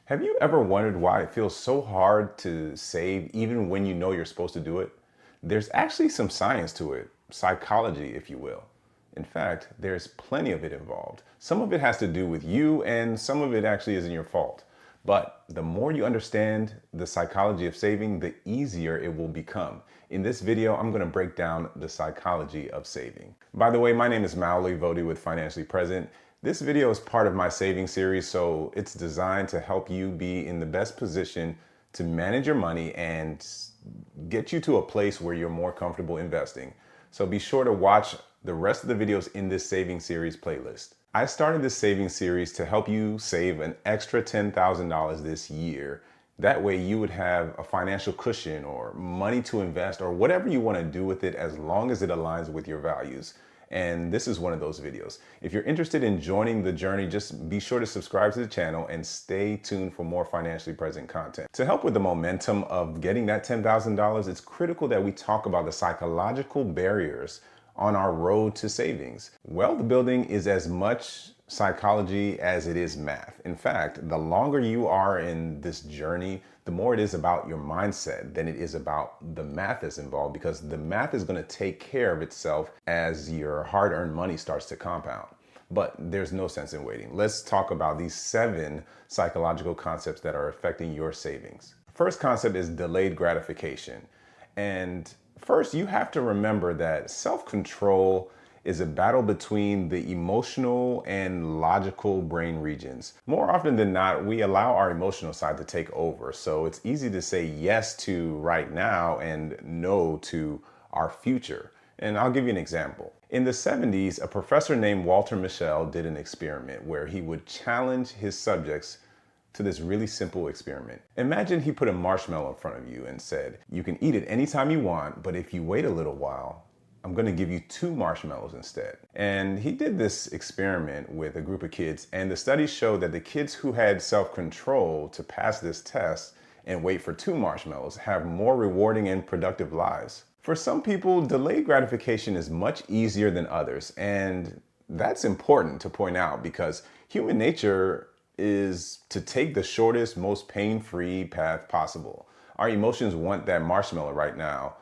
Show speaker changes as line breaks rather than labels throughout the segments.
Have you ever wondered why it feels so hard to save even when you know you're supposed to do it? There's actually some science to it, psychology, if you will. In fact, there's plenty of it involved. Some of it has to do with you, and some of it actually isn't your fault. But the more you understand the psychology of saving, the easier it will become. In this video, I'm going to break down the psychology of saving. By the way, my name is Maoli Vodi with Financially Present. This video is part of my saving series, so it's designed to help you be in the best position to manage your money and get you to a place where you're more comfortable investing. So be sure to watch the rest of the videos in this saving series playlist. I started this saving series to help you save an extra $10,000 this year. That way you would have a financial cushion or money to invest or whatever you want to do with it as long as it aligns with your values. And this is one of those videos. If you're interested in joining the journey, just be sure to subscribe to the channel and stay tuned for more financially present content. To help with the momentum of getting that $10,000, it's critical that we talk about the psychological barriers on our road to savings. Wealth building is as much psychology as it is math. In fact, the longer you are in this journey, the more it is about your mindset than it is about the math that's involved, because the math is going to take care of itself as your hard-earned money starts to compound. But there's no sense in waiting. Let's talk about these 7 psychological concepts that are affecting your savings. First concept is delayed gratification. And first, you have to remember that self-control is a battle between the emotional and logical brain regions. More often than not, we allow our emotional side to take over. So it's easy to say yes to right now and no to our future. And I'll give you an example. In the 70s, a professor named Walter Mischel did an experiment where he would challenge his subjects to this really simple experiment. Imagine he put a marshmallow in front of you and said, you can eat it anytime you want, but if you wait a little while, I'm going to give you 2 marshmallows instead. And he did this experiment with a group of kids, and the studies showed that the kids who had self-control to pass this test and wait for 2 marshmallows have more rewarding and productive lives. For some people, delayed gratification is much easier than others, and that's important to point out because human nature is to take the shortest, most pain-free path possible. Our emotions want that marshmallow right now.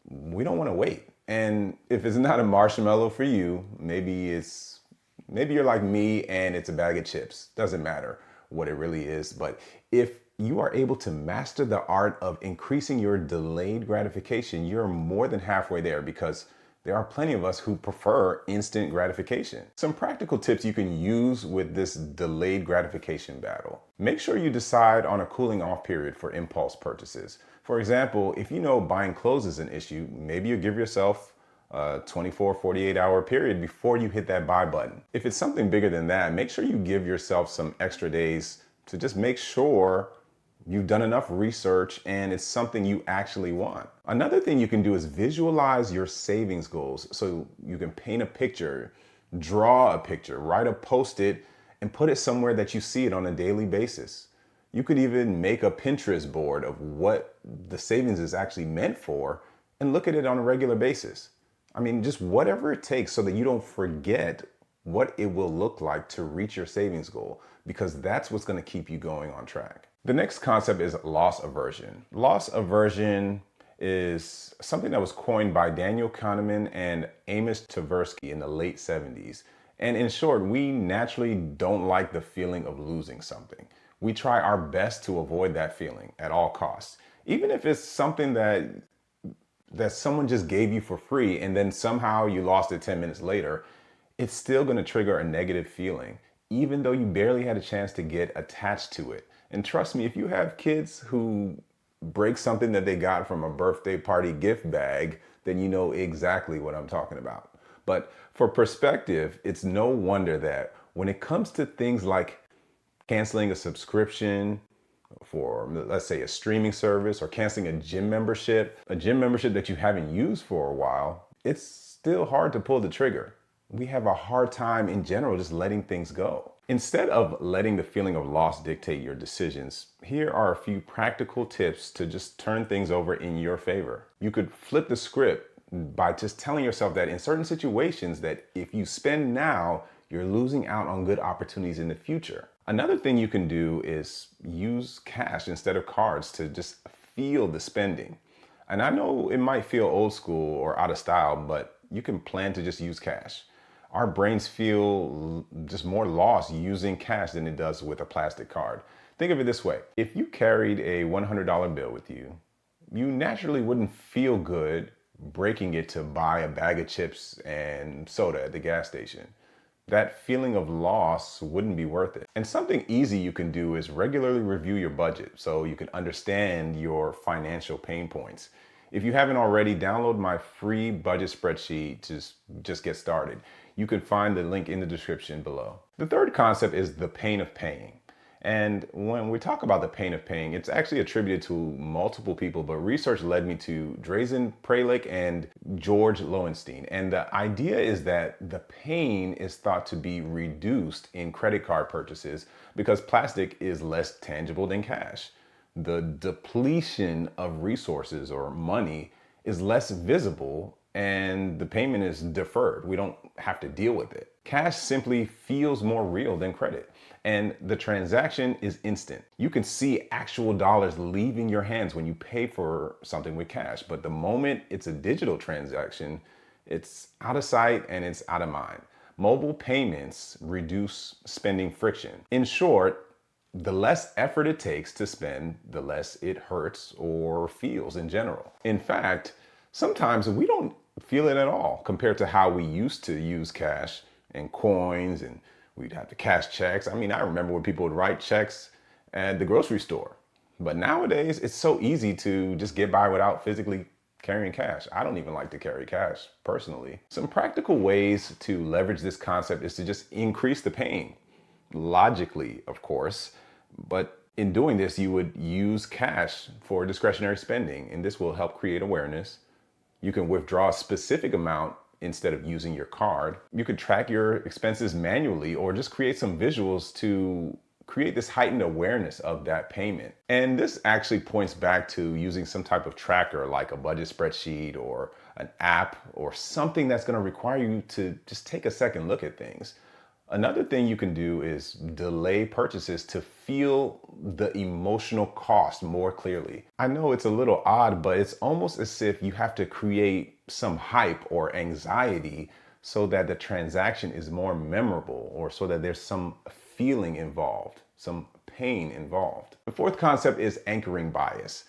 We don't want to wait. And if it's not a marshmallow for you, maybe you're like me and it's a bag of chips. Doesn't matter what it really is. But if you are able to master the art of increasing your delayed gratification, you're more than halfway there, because there are plenty of us who prefer instant gratification. Some practical tips you can use with this delayed gratification battle. Make sure you decide on a cooling off period for impulse purchases. For example, if you know buying clothes is an issue, maybe you give yourself a 24, 48-hour period before you hit that buy button. If it's something bigger than that, make sure you give yourself some extra days to just make sure you've done enough research and it's something you actually want. Another thing you can do is visualize your savings goals. So you can paint a picture, draw a picture, write a post-it, and put it somewhere that you see it on a daily basis. You could even make a Pinterest board of what the savings is actually meant for and look at it on a regular basis. I mean, just whatever it takes so that you don't forget what it will look like to reach your savings goal, because that's what's going to keep you going on track. The next concept is loss aversion. Loss aversion is something that was coined by Daniel Kahneman and Amos Tversky in the late 70s. And in short, we naturally don't like the feeling of losing something. We try our best to avoid that feeling at all costs. Even if it's something that someone just gave you for free and then somehow you lost it 10 minutes later, it's still going to trigger a negative feeling, even though you barely had a chance to get attached to it. And trust me, if you have kids who break something that they got from a birthday party gift bag, then you know exactly what I'm talking about. But for perspective, it's no wonder that when it comes to things like canceling a subscription for, let's say, a streaming service, or canceling a gym membership that you haven't used for a while, it's still hard to pull the trigger. We have a hard time in general just letting things go. Instead of letting the feeling of loss dictate your decisions, here are a few practical tips to just turn things over in your favor. You could flip the script by just telling yourself that in certain situations that if you spend now, you're losing out on good opportunities in the future. Another thing you can do is use cash instead of cards to just feel the spending. And I know it might feel old school or out of style, but you can plan to just use cash. Our brains feel just more lost using cash than it does with a plastic card. Think of it this way. If you carried a $100 bill with you, you naturally wouldn't feel good breaking it to buy a bag of chips and soda at the gas station. That feeling of loss wouldn't be worth it. And something easy you can do is regularly review your budget so you can understand your financial pain points. If you haven't already, download my free budget spreadsheet to just get started. You can find the link in the description below. The third concept is the pain of paying. And when we talk about the pain of paying, it's actually attributed to multiple people, but research led me to Drazen Pralick and George Lowenstein. And the idea is that the pain is thought to be reduced in credit card purchases because plastic is less tangible than cash. The depletion of resources or money is less visible and the payment is deferred. We don't have to deal with it. Cash simply feels more real than credit. And the transaction is instant. You can see actual dollars leaving your hands when you pay for something with cash. But the moment it's a digital transaction, it's out of sight and it's out of mind. Mobile payments reduce spending friction. In short, the less effort it takes to spend, the less it hurts or feels in general. In fact, sometimes we don't feel it at all compared to how we used to use cash and coins, and we'd have to cash checks. I mean, I remember when people would write checks at the grocery store. But nowadays, it's so easy to just get by without physically carrying cash. I don't even like to carry cash personally. Some practical ways to leverage this concept is to just increase the pain. Logically, of course, but in doing this, you would use cash for discretionary spending, and this will help create awareness. You can withdraw a specific amount instead of using your card. You could track your expenses manually or just create some visuals to create this heightened awareness of that payment. And this actually points back to using some type of tracker like a budget spreadsheet or an app or something that's going to require you to just take a second look at things. Another thing you can do is delay purchases to feel the emotional cost more clearly. I know it's a little odd, but it's almost as if you have to create some hype or anxiety so that the transaction is more memorable or so that there's some feeling involved, some pain involved. The fourth concept is anchoring bias.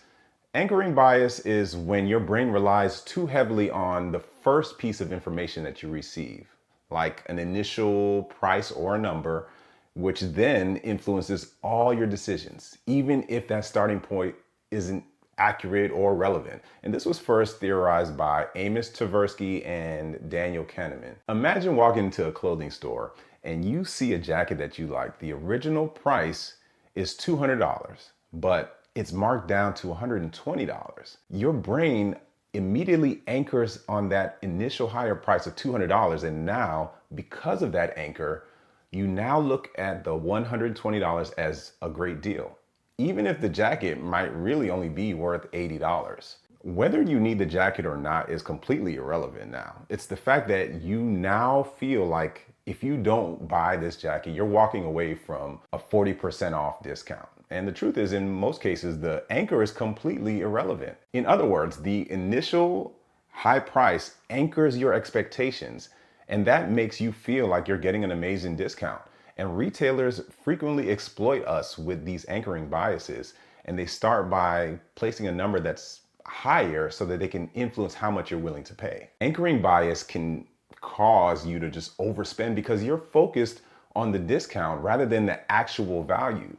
Anchoring bias is when your brain relies too heavily on the first piece of information that you receive, like an initial price or a number, which then influences all your decisions, even if that starting point isn't accurate or relevant. And this was first theorized by Amos Tversky and Daniel Kahneman. Imagine walking into a clothing store and you see a jacket that you like. The original price is $200, but it's marked down to $120. Your brain immediately anchors on that initial higher price of $200. And now, because of that anchor, you now look at the $120 as a great deal, even if the jacket might really only be worth $80. Whether you need the jacket or not is completely irrelevant now. It's the fact that you now feel like if you don't buy this jacket, you're walking away from a 40% off discount. And the truth is, in most cases, the anchor is completely irrelevant. In other words, the initial high price anchors your expectations, and that makes you feel like you're getting an amazing discount. And retailers frequently exploit us with these anchoring biases, and they start by placing a number that's higher so that they can influence how much you're willing to pay. Anchoring bias can cause you to just overspend because you're focused on the discount rather than the actual value.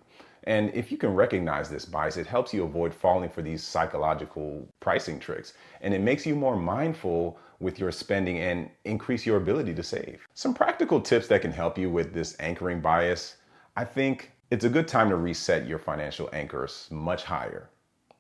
And if you can recognize this bias, it helps you avoid falling for these psychological pricing tricks. And it makes you more mindful with your spending and increase your ability to save. Some practical tips that can help you with this anchoring bias. I think it's a good time to reset your financial anchors much higher.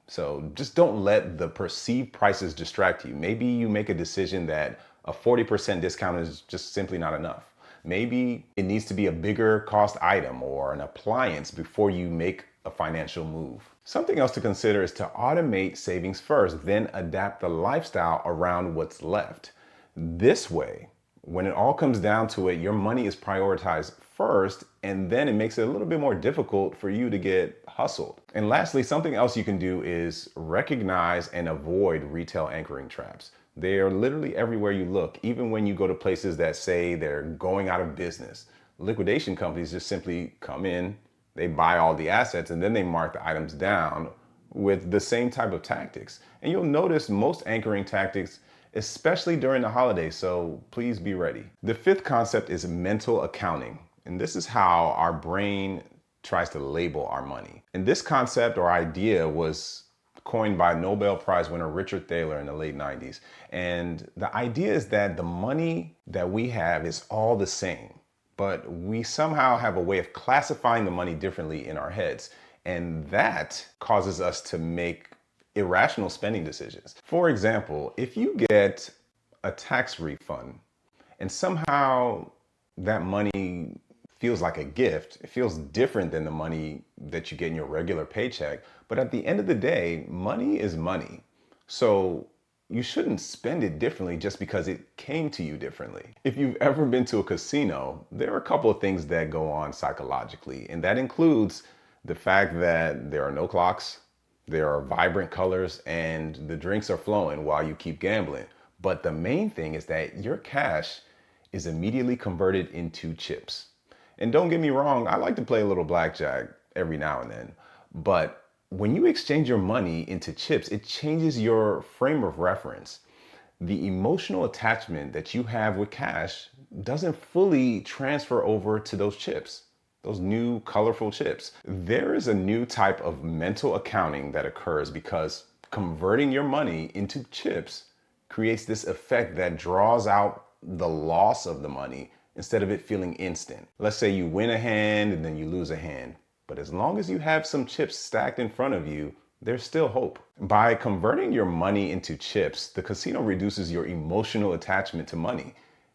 So just don't let the perceived prices distract you. Maybe you make a decision that a 40% discount is just simply not enough. Maybe it needs to be a bigger cost item or an appliance before you make a financial move. Something else to consider is to automate savings first, then adapt the lifestyle around what's left. This way, when it all comes down to it, your money is prioritized first, and then it makes it a little bit more difficult for you to get hustled. And lastly, something else you can do is recognize and avoid retail anchoring traps. They are literally everywhere you look, even when you go to places that say they're going out of business. Liquidation companies just simply come in, they buy all the assets, and then they mark the items down with the same type of tactics. And you'll notice most anchoring tactics, especially during the holidays, so please be ready. The fifth concept is mental accounting. And this is how our brain tries to label our money. And this concept or idea was coined by Nobel Prize winner Richard Thaler in the late 90s. And the idea is that the money that we have is all the same, but we somehow have a way of classifying the money differently in our heads. And that causes us to make irrational spending decisions. For example, if you get a tax refund and somehow that money feels like a gift, it feels different than the money that you get in your regular paycheck. But at the end of the day, money is money. So you shouldn't spend it differently just because it came to you differently. If you've ever been to a casino, there are a couple of things that go on psychologically, and that includes the fact that there are no clocks, there are vibrant colors, and the drinks are flowing while you keep gambling. But the main thing is that your cash is immediately converted into chips. And don't get me wrong, I like to play a little blackjack every now and then. But when you exchange your money into chips, it changes your frame of reference. The emotional attachment that you have with cash doesn't fully transfer over to those chips, those new colorful chips. There is a new type of mental accounting that occurs because converting your money into chips creates this effect that draws out the loss of the money instead of it feeling instant. Let's say you win a hand and then you lose a hand. But as long as you have some chips stacked in front of you, there's still hope. By converting your money into chips, the casino reduces your emotional attachment to money.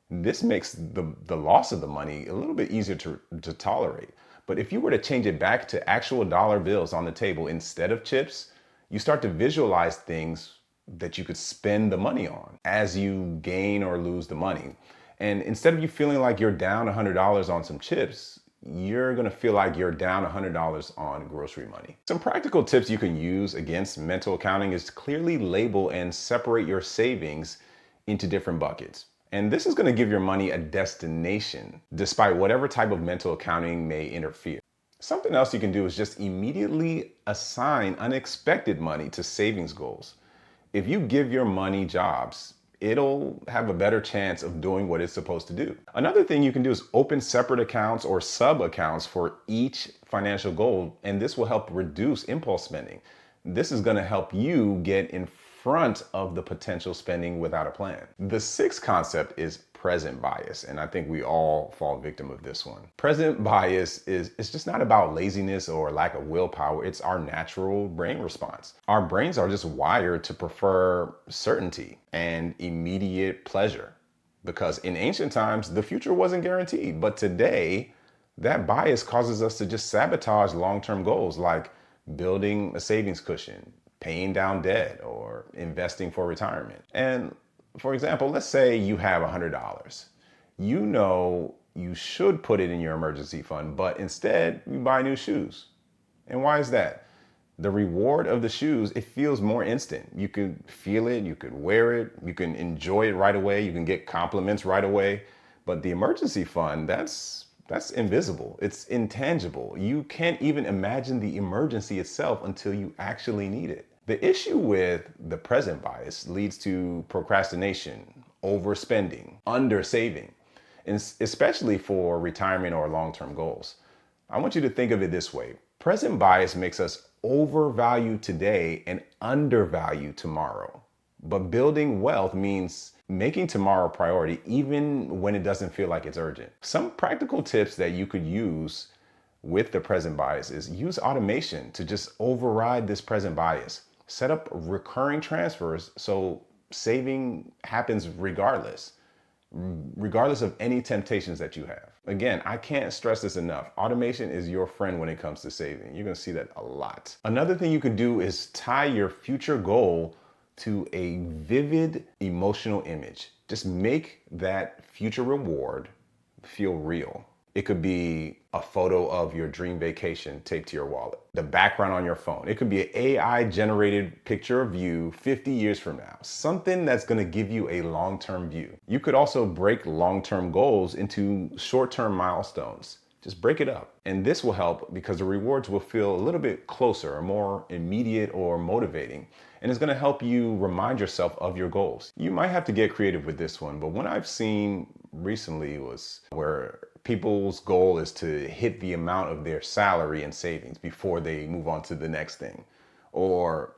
This makes the loss of the money a little bit easier to tolerate. But if you were to change it back to actual dollar bills on the table instead of chips, you start to visualize things that you could spend the money on as you gain or lose the money. And instead of you feeling like you're down $100 on some chips, you're gonna feel like you're down $100 on grocery money. Some practical tips you can use against mental accounting is to clearly label and separate your savings into different buckets. And this is gonna give your money a destination, despite whatever type of mental accounting may interfere. Something else you can do is just immediately assign unexpected money to savings goals. If you give your money jobs, it'll have a better chance of doing what it's supposed to do. Another thing you can do is open separate accounts or sub accounts for each financial goal, and this will help reduce impulse spending. This is going to help you get in front of the potential spending without a plan. The sixth concept is present bias, and I think we all fall victim of this one. Present bias is just not about laziness or lack of willpower. It's our natural brain response. Our brains are just wired to prefer certainty and immediate pleasure, because in ancient times the future wasn't guaranteed, but today that bias causes us to just sabotage long-term goals like building a savings cushion, paying down debt, or investing for retirement. And for example, let's say you have $100. You know you should put it in your emergency fund, but instead you buy new shoes. And why is that? The reward of the shoes, it feels more instant. You could feel it, you could wear it, you can enjoy it right away, you can get compliments right away. But the emergency fund, that's invisible. It's intangible. You can't even imagine the emergency itself until you actually need it. The issue with the present bias leads to procrastination, overspending, undersaving, and especially for retirement or long-term goals. I want you to think of it this way. Present bias makes us overvalue today and undervalue tomorrow. But building wealth means making tomorrow a priority even when it doesn't feel like it's urgent. Some practical tips that you could use with the present bias is use automation to just override this present bias. Set up recurring transfers so saving happens regardless of any temptations that you have. Again, I can't stress this enough. Automation is your friend when it comes to saving. You're gonna see that a lot. Another thing you can do is tie your future goal to a vivid emotional image. Just make that future reward feel real. It could be a photo of your dream vacation taped to your wallet, the background on your phone. It could be an AI generated picture of you 50 years from now, something that's going to give you a long-term view. You could also break long-term goals into short-term milestones. Just break it up. And this will help because the rewards will feel a little bit closer or more immediate or motivating. And it's going to help you remind yourself of your goals. You might have to get creative with this one, but what I've seen recently was where people's goal is to hit the amount of their salary and savings before they move on to the next thing, or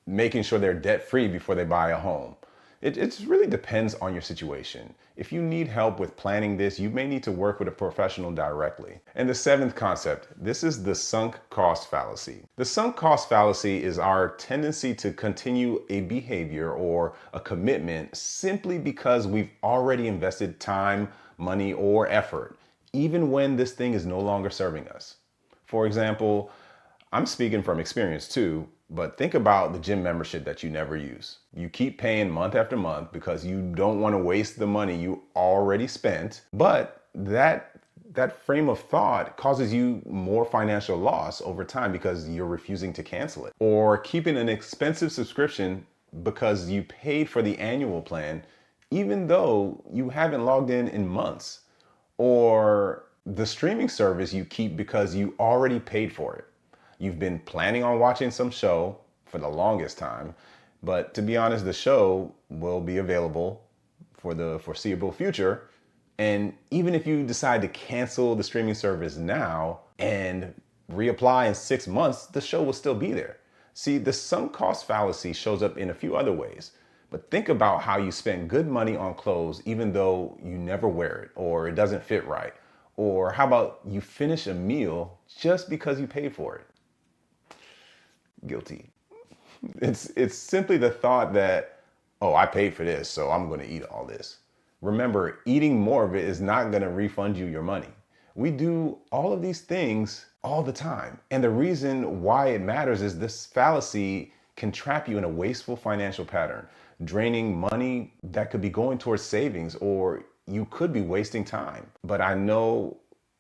making sure they're debt free before they buy a home. It really depends on your situation. If you need help with planning this, you may need to work with a professional directly. And the seventh concept, this is the sunk cost fallacy. The sunk cost fallacy is our tendency to continue a behavior or a commitment simply because we've already invested time, money, or effort, even when this thing is no longer serving us. For example, I'm speaking from experience too, but think about the gym membership that you never use. You keep paying month after month because you don't want to waste the money you already spent, but that frame of thought causes you more financial loss over time because you're refusing to cancel it. Or keeping an expensive subscription because you paid for the annual plan even though you haven't logged in months. Or the streaming service you keep because you already paid for it. You've been planning on watching some show for the longest time, but to be honest, the show will be available for the foreseeable future. And even if you decide to cancel the streaming service now and reapply in 6 months, the show will still be there. See, the sunk cost fallacy shows up in a few other ways, but think about how you spend good money on clothes even though you never wear it or it doesn't fit right. Or how about you finish a meal just because you paid for it? Guilty. It's simply the thought that, oh, I paid for this, so I'm going to eat all this. Remember, eating more of it is not going to refund you your money. We do all of these things all the time. And the reason why it matters is this fallacy can trap you in a wasteful financial pattern, draining money that could be going towards savings, or you could be wasting time. But I know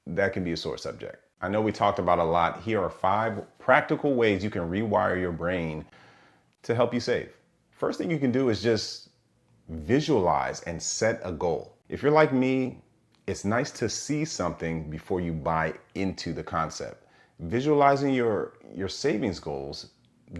that can be a sore subject. I know we talked about a lot. Here are 5 practical ways you can rewire your brain to help you save. First thing you can do is just visualize and set a goal. If you're like me, it's nice to see something before you buy into the concept. Visualizing your savings goals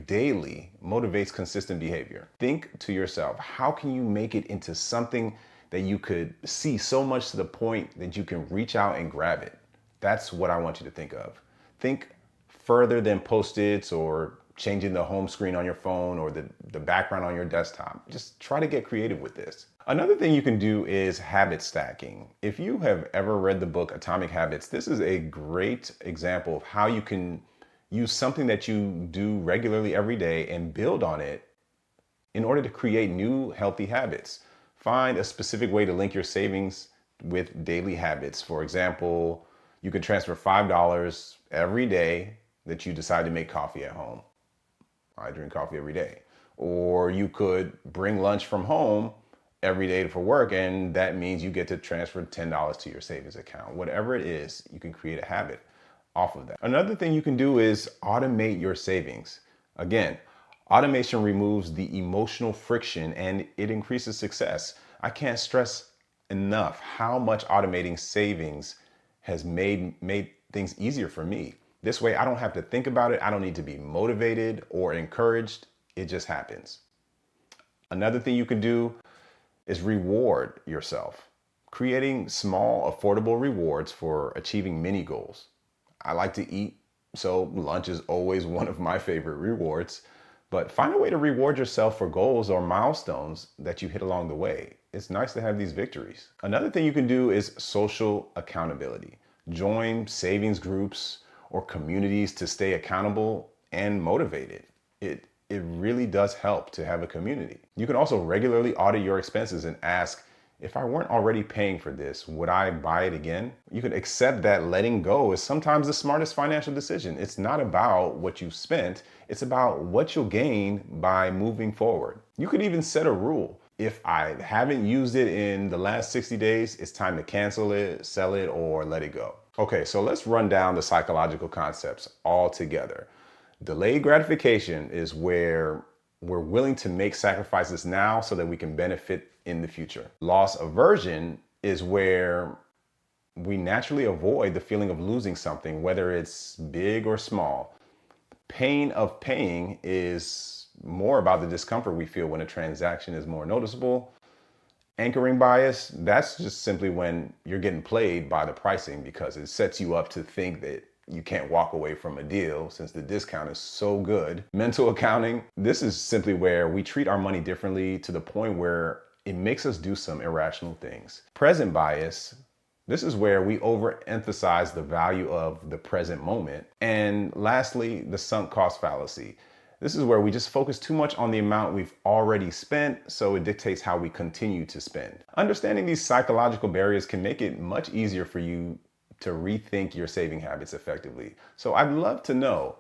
daily motivates consistent behavior. Think to yourself, how can you make it into something that you could see so much to the point that you can reach out and grab it? That's what I want you to think of. Think further than Post-its or changing the home screen on your phone or the background on your desktop. Just try to get creative with this. Another thing you can do is habit stacking. If you have ever read the book Atomic Habits, this is a great example of how you can use something that you do regularly every day and build on it in order to create new healthy habits. Find a specific way to link your savings with daily habits. For example, you can transfer $5 every day that you decide to make coffee at home. I drink coffee every day. Or you could bring lunch from home every day for work, and that means you get to transfer $10 to your savings account. Whatever it is, you can create a habit off of that. Another thing you can do is automate your savings. Again, automation removes the emotional friction and it increases success. I can't stress enough how much automating savings has made things easier for me. This way, I don't have to think about it. I don't need to be motivated or encouraged. It just happens. Another thing you can do is reward yourself. Creating small, affordable rewards for achieving mini goals. I like to eat, so lunch is always one of my favorite rewards. But find a way to reward yourself for goals or milestones that you hit along the way. It's nice to have these victories. Another thing you can do is social accountability. Join savings groups or communities to stay accountable and motivated. It really does help to have a community. You can also regularly audit your expenses and ask, if I weren't already paying for this, would I buy it again? You can accept that letting go is sometimes the smartest financial decision. It's not about what you spent, it's about what you'll gain by moving forward. You could even set a rule. If I haven't used it in the last 60 days, it's time to cancel it, sell it, or let it go. Okay, so let's run down the psychological concepts all together. Delayed gratification is where we're willing to make sacrifices now so that we can benefit in the future. Loss aversion is where we naturally avoid the feeling of losing something, whether it's big or small. Pain of paying is more about the discomfort we feel when a transaction is more noticeable. Anchoring bias, that's just simply when you're getting played by the pricing because it sets you up to think that you can't walk away from a deal since the discount is so good. Mental accounting, this is simply where we treat our money differently to the point where it makes us do some irrational things. Present bias, this is where we overemphasize the value of the present moment. And lastly, the sunk cost fallacy. This is where we just focus too much on the amount we've already spent, so it dictates how we continue to spend. Understanding these psychological barriers can make it much easier for you to rethink your saving habits effectively. So I'd love to know,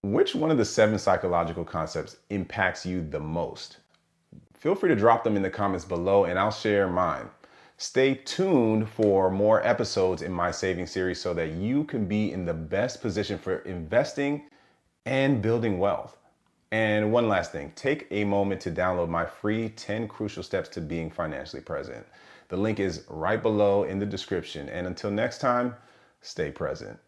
which one of the 7 psychological concepts impacts you the most? Feel free to drop them in the comments below and I'll share mine. Stay tuned for more episodes in my saving series so that you can be in the best position for investing and building wealth. And one last thing, take a moment to download my free 10 crucial steps to being financially present. The link is right below in the description. And until next time, stay present.